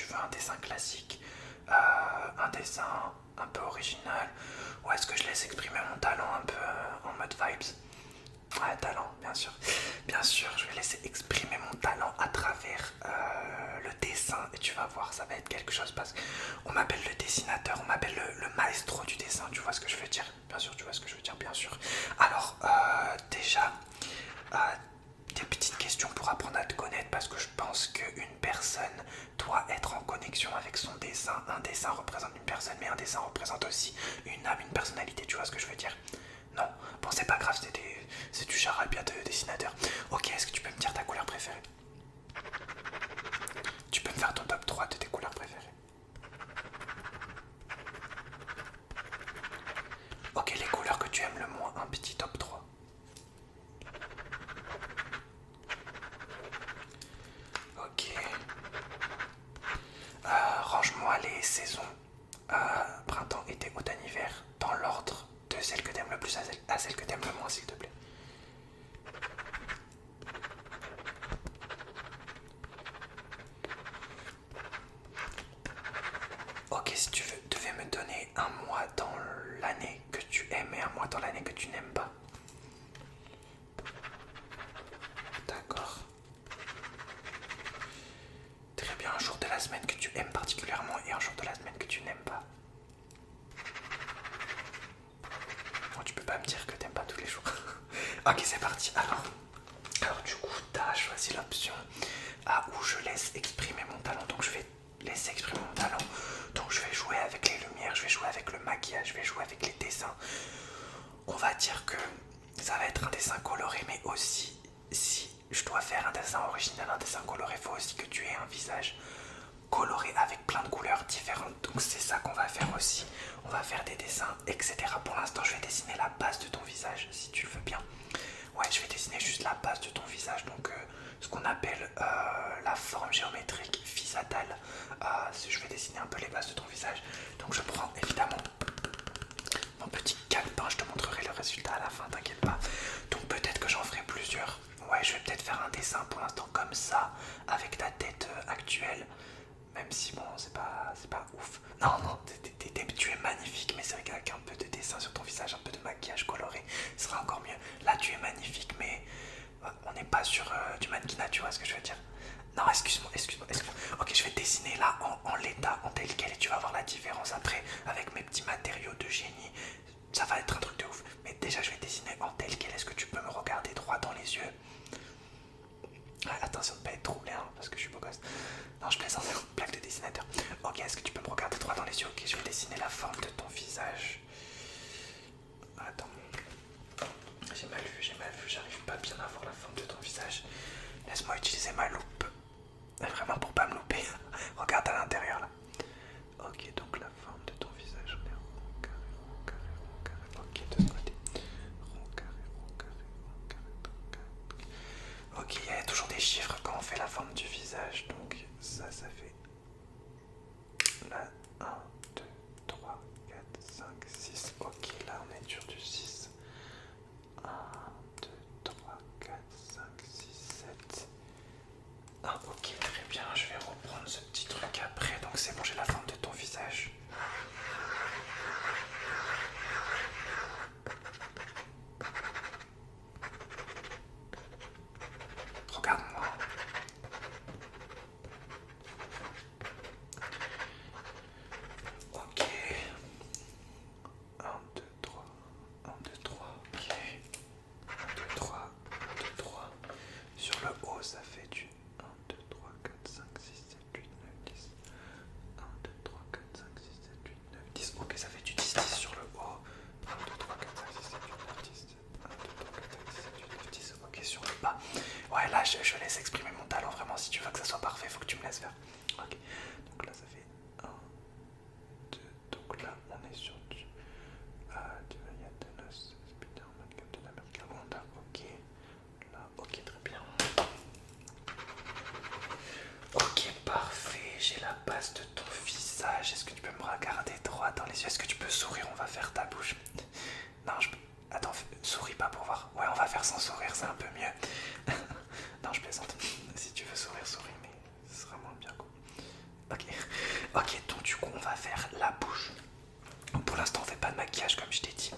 tu veux un dessin classique, un dessin un peu original, ou est-ce que je laisse exprimer mon talent un peu en mode vibes? Ouais, talent, bien sûr. Bien sûr, je vais laisser exprimer mon talent à travers le dessin et tu vas voir, ça va être quelque chose parce qu'on m'appelle le dessinateur, on m'appelle le maestro du dessin, tu vois ce que je veux dire? Bien sûr, tu vois ce que je veux dire, bien sûr. Alors, déjà, euh, des petites questions pour apprendre à te connaître parce que je pense qu'une personne doit être en connexion avec son dessin. Un dessin représente une personne, mais un dessin représente aussi une âme, une personnalité, tu vois ce que je veux dire? Non, bon c'est pas grave, c'est du charabia de dessinateur. Ok, est-ce que tu peux me dire ta couleur préférée? Tu peux me faire ton top 3 de tes couleurs préférées? Ok, les couleurs que tu aimes le moins, un petit top 3. Ok. Range-moi les saisons printemps, été, automne, hiver dans l'ordre de celle que t'aimes le plus à celle que t'aimes le moins, s'il te plaît. Ok, si tu devais me donner un mois dans l'année que tu aimes et un mois dans l'année que tu n'aimes pas. D'accord. Très bien, un jour de la semaine que tu aimes particulièrement et un jour de la semaine que tu n'aimes pas. Bon, tu peux pas me dire que t'aimes pas tous les jours. Ok, c'est parti. Alors du coup, t'as choisi l'option où je laisse exprimer mon talent. Donc je vais laisser exprimer mon talent. Donc je vais jouer avec les lumières, je vais jouer avec le maquillage, je vais jouer avec les dessins. On va dire que ça va être un dessin coloré, mais aussi si je dois faire un dessin original, un dessin coloré, il faut aussi que tu aies un visage coloré avec plein de couleurs différentes. Donc c'est ça qu'on va faire aussi. On va faire des dessins, etc. Pour l'instant, je vais dessiner la base de ton visage, si tu le veux bien. Ouais, je vais dessiner juste la base de ton visage, donc ce qu'on appelle la forme géométrique visatale. Je vais dessiner un peu les bases de ton visage. Donc je prends évidemment mon petit calepin, je te montrerai le résultat à la fin, t'inquiète pas. Donc peut-être que j'en ferai plusieurs. Ouais, je vais peut-être faire un dessin pour l'instant comme ça, avec ta tête actuelle. Même si bon, c'est pas ouf. Non, non, tu es magnifique, mais c'est vrai qu'avec un peu de dessin sur ton visage, un peu de maquillage coloré, ce sera encore mieux. Là, tu es magnifique, mais on n'est pas sur du mannequinat, tu vois ce que je veux dire? Non, excuse-moi. Ok, je vais dessiner là en l'état, en tel quel, et tu vas voir la différence après avec mes petits matériaux de génie. Ça va être un truc de ouf. Mais déjà, je vais dessiner en tel quel. Est-ce que tu peux me regarder droit dans les yeux? Ouais, attention de ne pas être troublé, hein, parce que je suis beau gosse. Non, je plaisante, blague de dessinateur. Ok, est-ce que tu peux me regarder droit dans les yeux? Ok, je vais dessiner la forme de ton visage. Attends. J'ai mal vu, j'arrive pas bien à voir la forme de ton visage. Laisse-moi utiliser ma loupe. Vraiment pour pas me louper. Regarde à l'intérieur là. Ok, donc la forme de ton visage, on est rond, carré, rond, carré, rond, carré. Ok, de ce côté. Rond, carré, rond, carré, rond, carré, rond, carré. Ok, il y a toujours des chiffres quand on fait la forme du visage. Donc ça fait là 1, 2, 3, 4, 5, 6. Ok, là on est sur du 6. 1, 2, 3, 4, 5, 6, 7. Ah, ok, très bien, je vais reprendre ce petit truc après. Donc c'est bon, j'ai la forme de ton visage. Regarde-moi. Ok. 1, 2, 3. 1, 2, 3. Ok. 1, 2, 3. 1, 2, 3. Sur le haut, ça fait du 1, 2, 3, 4, 5, 6, 7, 8, 9, 10. 1, 2, 3, 4, 5, 6, 7, 8, 9, 10. Ok, ça fait du 10, 10 sur le haut. 1, 2, 3, 4, 5, 6, 7, 8, 9, 10. 1, 2, 3, 4, 5, 6, 7, 8, 9, 10. Ok, sur le bas. Ouais, là, je laisse exprimer mon talent. Vraiment, si tu veux que ça soit parfait, faut que tu me laisses faire. Ok, donc là, ça fait 1, 2. Donc là, on est sur du Divania de Nos, Spider-Man, Captain America, Wanda. Ok, là, ok, très bien. Ok, parfait. J'ai la base de ton visage. Est-ce que tu peux me regarder droit dans les yeux? Est-ce que tu peux sourire? On va faire ta bouche. Non, je peux. Attends, souris pas pour voir. Ouais, on va faire sans sourire, c'est un peu mieux. Non, je plaisante. Si tu veux sourire, souris, mais ce sera moins bien quoi. Ok. Ok, donc du coup on va faire la bouche. Pour l'instant on fait pas de maquillage comme je t'ai dit.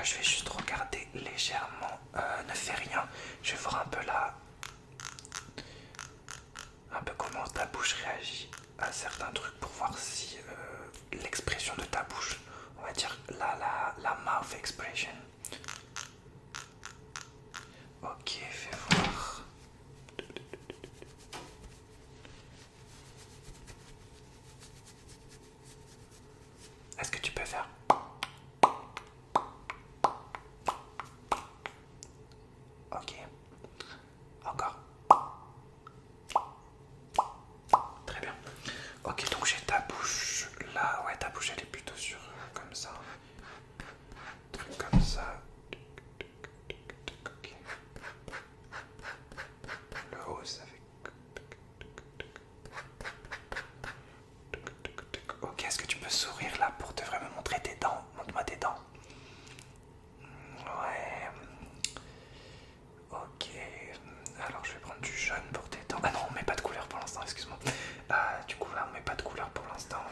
Je vais juste regarder légèrement. Ne fais rien. Je vais voir un peu là. Un peu comment ta bouche réagit à certains trucs pour voir si l'expression de ta bouche, on va dire la mouth expression. Ok, fais voir. Est-ce que tu peux faire? Ok. Encore. Très bien. Ok, donc j'ai ta bouche là. Ouais, ta bouche elle est plutôt sur comme ça. Truc comme ça. Ok. Le haut, ça fait. Ok, est-ce que tu peux sourire là pour te vraiment montrer tes dents? Montre-moi tes dents. Ouais. Ok. Alors je vais prendre du jaune pour tes dents. Ah non, on met pas de couleur pour l'instant, excuse-moi. Du coup là, on met pas de couleur pour l'instant.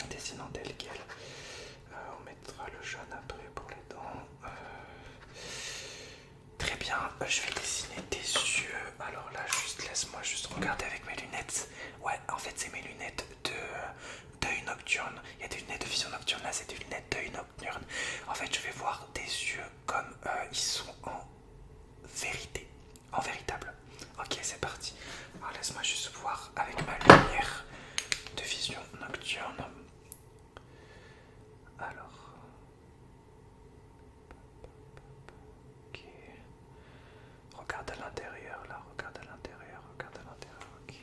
Dessinant tel quel. On mettra le jaune après pour les dents. Très bien, je vais dessiner tes yeux. Alors là, juste laisse-moi juste regarder avec mes lunettes. Ouais, en fait, c'est mes lunettes d'œil nocturne. Il y a des lunettes de vision nocturne, là, c'est des lunettes d'œil nocturne. En fait, je vais voir tes yeux comme ils sont en vérité, en véritable. Ok, c'est parti. Alors laisse-moi juste voir avec ma lumière de vision nocturne. Alors. Ok. Regarde à l'intérieur, là, regarde à l'intérieur, regarde à l'intérieur, ok.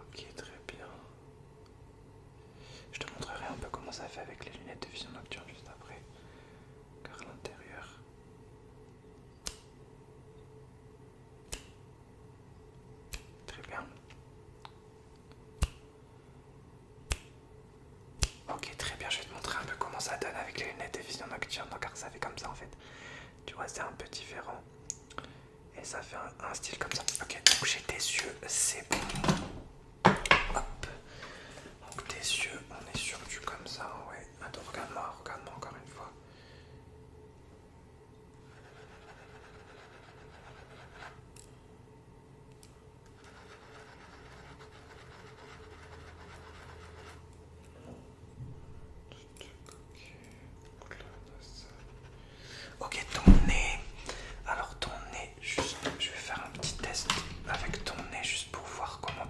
Ok, très bien. Je te montrerai un peu comment ça fait avec les lunettes de vision nocturne juste après. Car à l'intérieur. Très bien. Ok, très bien, je vais te montrer un peu comment ça donne avec les lunettes de vision nocturne, car ça fait comme ça en fait. Tu vois, c'est un peu différent. Et ça fait un style comme ça. Ok, donc j'ai tes yeux, c'est bon. Hop. Donc tes yeux, on est sur du comme ça, ouais. Attends, regarde-moi encore une fois. Ok, ton nez. Alors ton nez, juste, je vais faire un petit test avec ton nez juste pour voir comment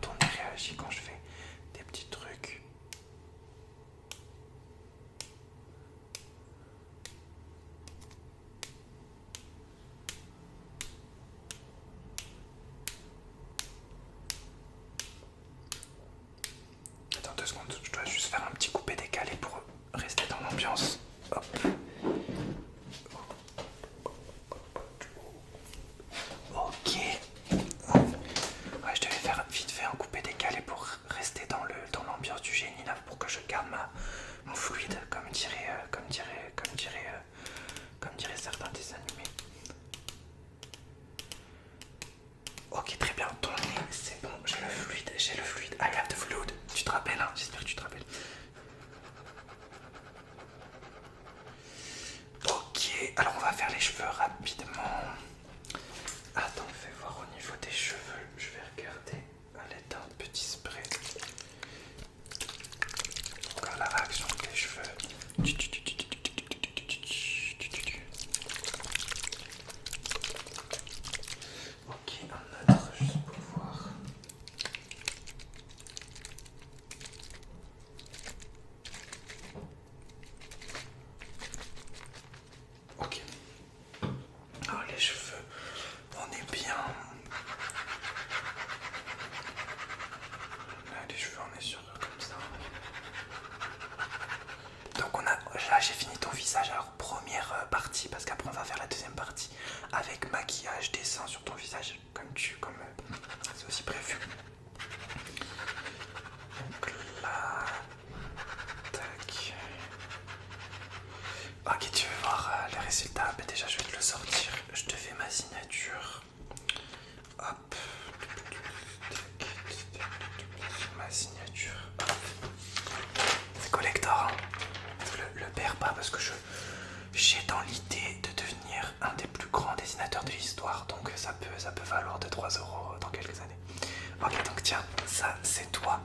ça c'est toi.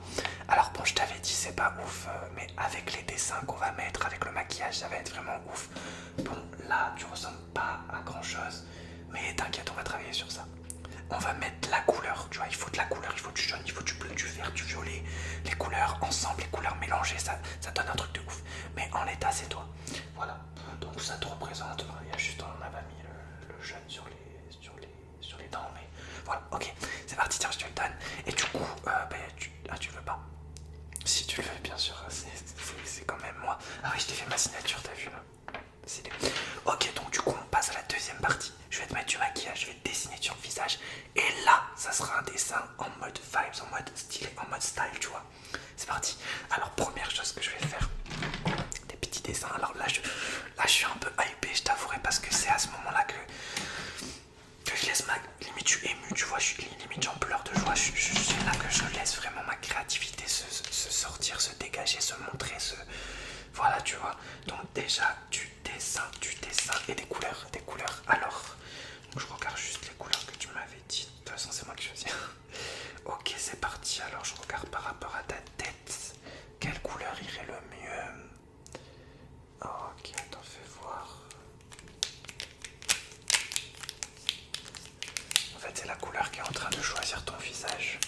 Alors bon, je t'avais dit c'est pas ouf, mais avec les dessins qu'on va mettre, avec le maquillage, ça va être vraiment ouf. Bon, là tu ressembles pas à grand chose, mais t'inquiète, on va travailler sur ça. On va mettre la couleur, tu vois, il faut de la couleur, il faut du jaune, il faut du bleu, du vert, du violet. Les couleurs ensemble, les couleurs mélangées, ça donne un truc de ouf. Mais en l'état, c'est toi. Voilà, donc ça te représente. Il y a juste, on n'a pas mis le jaune sur les dents, mais voilà, ok, c'est parti, tiens, je te le donne. Et du coup, tu veux pas? Si tu le veux, bien sûr, c'est quand même moi. Ah oui, je t'ai fait ma signature, t'as vu là? Ok, donc du coup on passe à la deuxième partie. Je vais te mettre du maquillage, je vais te dessiner sur le visage. Et là, ça sera un dessin en mode vibes, en mode stylé, en mode style, tu vois. C'est parti. Alors première chose que je vais faire, des petits dessins. Alors là je suis un peu hypé, je t'avouerai, parce que c'est à ce moment là que je laisse limite je suis ému, tu vois, limite j'en pleure de joie. C'est là que je laisse vraiment ma créativité se sortir, se dégager, se montrer, voilà, tu vois. Donc déjà du dessin et des couleurs. Alors, donc je regarde juste les couleurs que tu m'avais dit. De toute façon, c'est moi qui choisis. Ok, c'est parti. Alors, je regarde par rapport à ta tête. Quelle couleur irait le mieux? Ok, attends, fais voir. En fait, c'est la couleur qui est en train de choisir ton visage.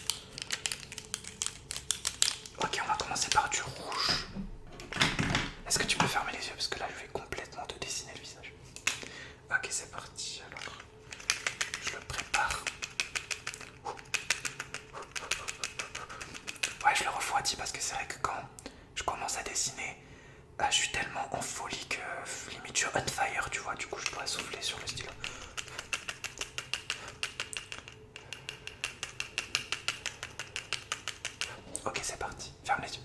Ok, on va commencer par du rouge. Est-ce que tu peux fermer les yeux? Parce que là, je vais complètement te dessiner le visage. Ok, c'est parti. Alors, je le prépare. Ouais, je le refroidis parce que c'est vrai que quand je commence à dessiner, je suis tellement en folie que limite je suis on fire, tu vois. Du coup, je pourrais souffler sur le stylo. Ok, c'est parti. Ferme les yeux.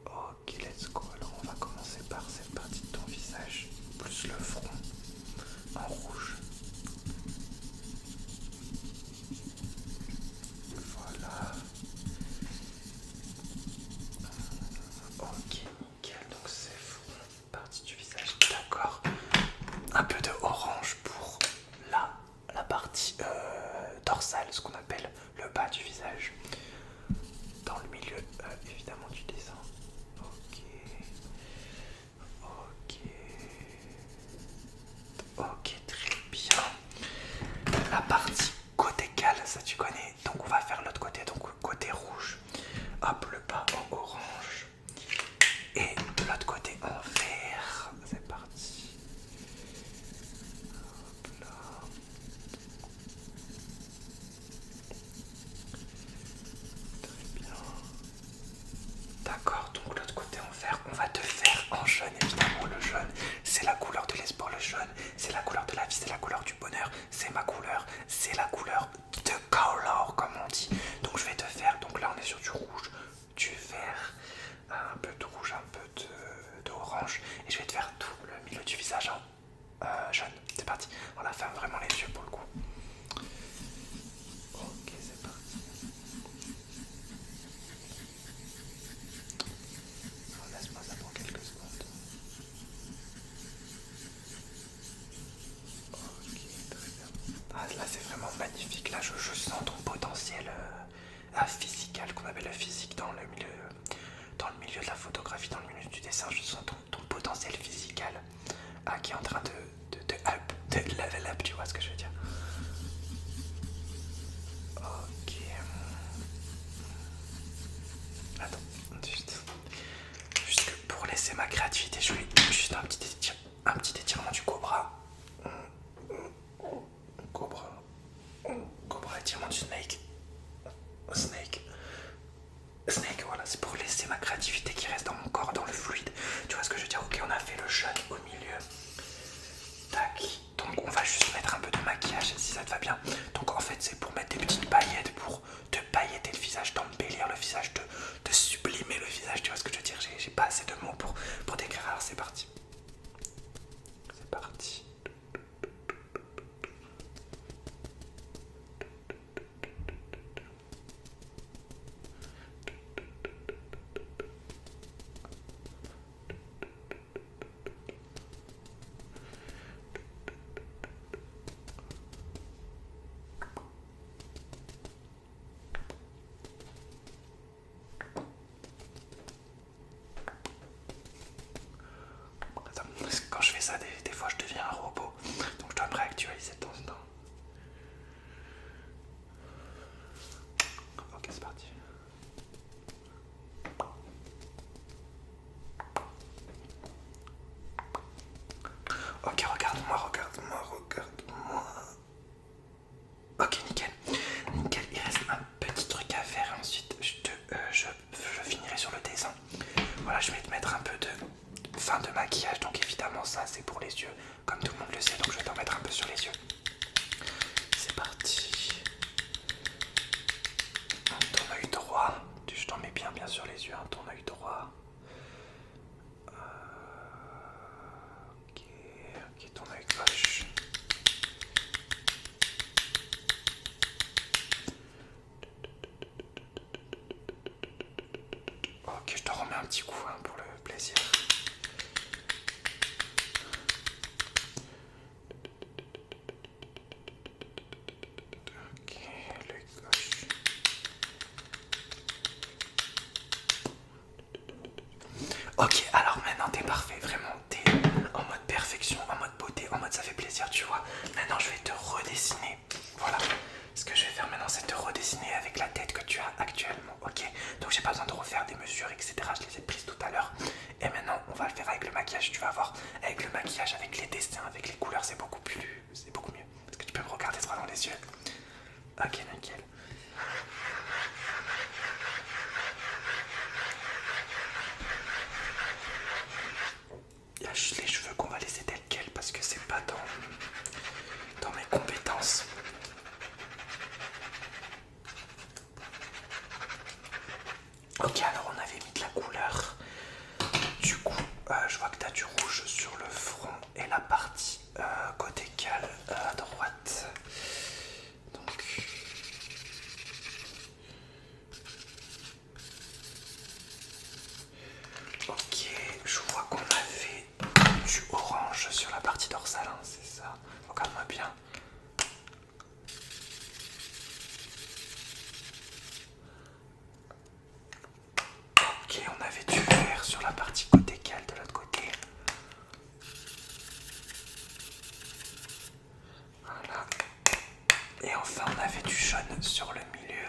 Ok, let's go. Alors, on va commencer par cette partie de ton visage, plus le front en rouge. Voilà. Ok, nickel. Donc, c'est front, partie du visage. D'accord. Un peu de orange pour la partie dorsale, ce qu'on appelle le bas du visage. Dans le milieu, évidemment, du dessin. Ok. Ok. Ok, très bien. La partie côté cale, ça tu connais. Donc on va faire l'autre côté, donc côté rouge. Hop, le bas en orange. Et de l'autre côté en vert. C'est parti. Hop là. Très bien. D'accord, donc l'autre côté en vert, on va te faire en jaune, évidemment. Le jaune, c'est la couleur de l'espoir. Le jaune, c'est la couleur de la vie, c'est la couleur du bonheur. C'est ma couleur, c'est la couleur de color, comme on dit. Donc je vais te faire, donc là on est sur du rouge, du vert, un peu de rouge, un peu d'orange. Et je vais te faire tout le milieu du visage en jaune. C'est parti. Voilà, ferme vraiment les yeux pour le coup. Ok, c'est parti. Laisse-moi ça pour quelques secondes. Ok, très bien. Ah, là c'est vraiment magnifique. Là je sens ton potentiel physical, qu'on appelle la physique dans le milieu de la photographie, dans le milieu du dessin. Je sens ton potentiel physical qui est en train de level up, tu vois ce que je veux dire. Ok. Attends, juste que pour laisser ma créativité, je fais juste un petit étirement du cobra. Cobra, étirement du snake. Snake, voilà, c'est pour laisser ma créativité qui reste dans mon corps, dans le fluide. Tu vois ce que je veux dire? Ok, on a fait le jaune au milieu. Tac. Donc on va juste mettre un peu de maquillage si ça te va bien. Donc en fait c'est pour mettre des petites paillettes, pour te pailletter le visage, t'embellir le visage, te sublimer le visage. Tu vois ce que je veux dire? J'ai pas assez de mots pour décrire. Alors c'est parti. C'est parti. Ok, je t'en remets un petit coup hein, pour le plaisir. Ok, l'œil gauche. Ok, alors maintenant t'es parfait, vraiment, t'es en mode perfection, en mode beauté, en mode ça fait plaisir, tu vois. Maintenant je vais te redessiner, voilà. Ce que je vais faire maintenant c'est te redessiner avec la tête que tu as actuellement, ok. Donc j'ai pas besoin de refaire des mesures, etc. Je les ai prises tout à l'heure. Et maintenant on va le faire avec le maquillage, tu vas voir. Avec le maquillage, avec les dessins, avec les couleurs, c'est beaucoup mieux. Est-ce que tu peux me regarder droit dans les yeux? Ok, nickel. Il y a juste les cheveux qu'on va laisser tels quels parce que c'est pas dans mes compétences. Ok, alors on avait mis de la couleur. Du coup, je vois que tu as du rouge sur le front et la partie côté cale à droite. Donc... Ok, je vois qu'on avait du orange sur la partie dorsale, hein, c'est ça. Regarde-moi bien. Ok, on avait du vert sur la partie côté cale de l'autre côté. Voilà. Et enfin, on avait du jaune sur le milieu.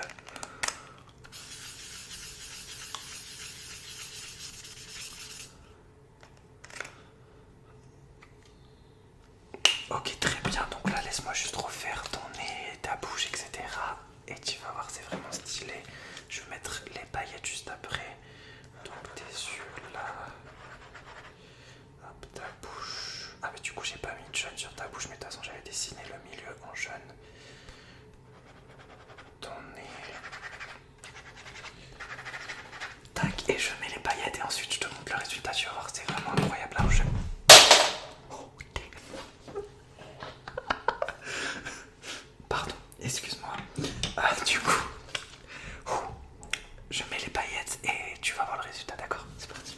Ok, très bien. Donc là, laisse-moi juste refaire ton nez, ta bouche, etc. Et tu vas voir, c'est vraiment stylé. Je vais mettre les paillettes juste après. Donc tes yeux là. Hop, ta bouche. Ah mais du coup j'ai pas mis de jaune sur ta bouche, mais de toute façon j'avais dessiné le milieu en jaune. Ton nez. Tac, et je mets les paillettes et ensuite je te montre le résultat. Tu vas voir, c'est vraiment incroyable. Alors je... Pardon, excuse-moi. Du coup, je mets les paillettes et tu vas voir le résultat, d'accord? C'est parti.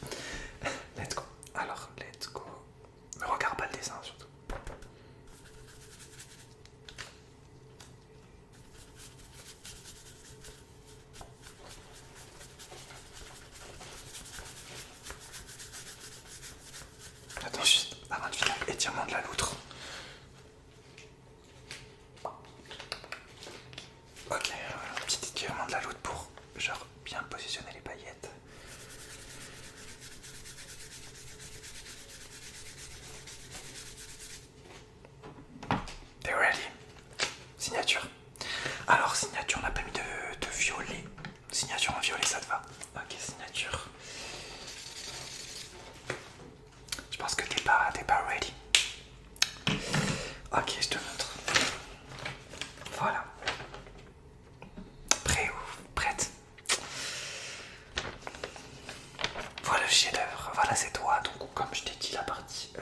Let's go. Alors, let's go. Ne regarde pas le dessin surtout. Attends juste, avant de finir, étirement de la loutre. Ok, un petit étirement de la loutre pour genre bien positionner les paillettes. T'es ready? Signature. Alors signature, on n'a pas mis de violet. Signature en violet, ça te va? Ok, signature. Je pense que t'es pas ready. Ok, je te montre. Voilà. Prêt ou prête? Voilà le chef-d'œuvre. Voilà, c'est toi. Donc, comme je t'ai dit, la partie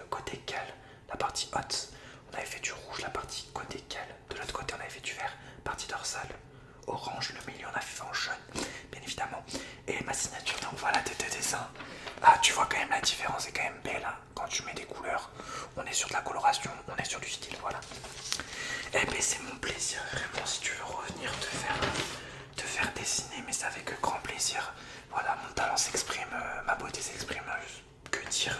côté cale, la partie haute, on avait fait du rouge. La partie côté cale, de l'autre côté, on avait fait du vert. Partie dorsale, orange. Le milieu, on a fait en jaune, bien évidemment. Et ma signature. Donc, voilà tes deux dessins. Ah, tu vois quand même la différence est quand même belle hein. Quand tu mets des couleurs, on est sur de la coloration, on est sur du style, voilà. Eh ben c'est mon plaisir, vraiment, si tu veux revenir te faire dessiner, mais c'est avec grand plaisir. Voilà, mon talent s'exprime, ma beauté s'exprime, que dire.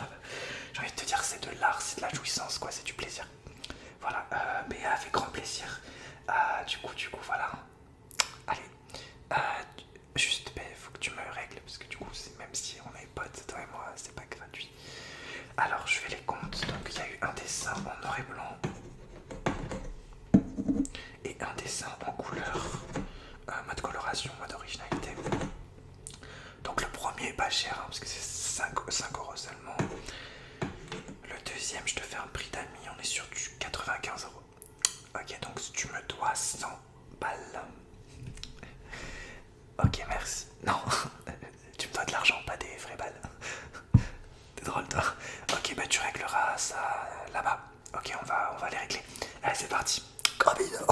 J'ai envie de te dire, c'est de l'art, c'est de la jouissance, quoi, c'est du plaisir. Voilà, mais avec grand plaisir. Du coup, voilà. Allez, juste, faut que tu me règles, parce que du coup, même si on est potes, toi et moi, c'est pas gratuit. Alors, je fais les comptes. Donc, il y a eu un dessin en noir et blanc et un dessin en couleur, mode coloration, mode originalité. Donc, le premier est pas cher, hein, parce que c'est 5 € seulement. Le deuxième, je te fais un prix d'amis, on est sur du 95 €. Ok, donc tu me dois 100 balles. Ok, merci. Non, tu me dois de l'argent, pas des vraies balles. T'es drôle, toi. Ok, bah tu régleras ça là-bas. Ok, on va les régler. Allez, c'est parti. Gros bisous.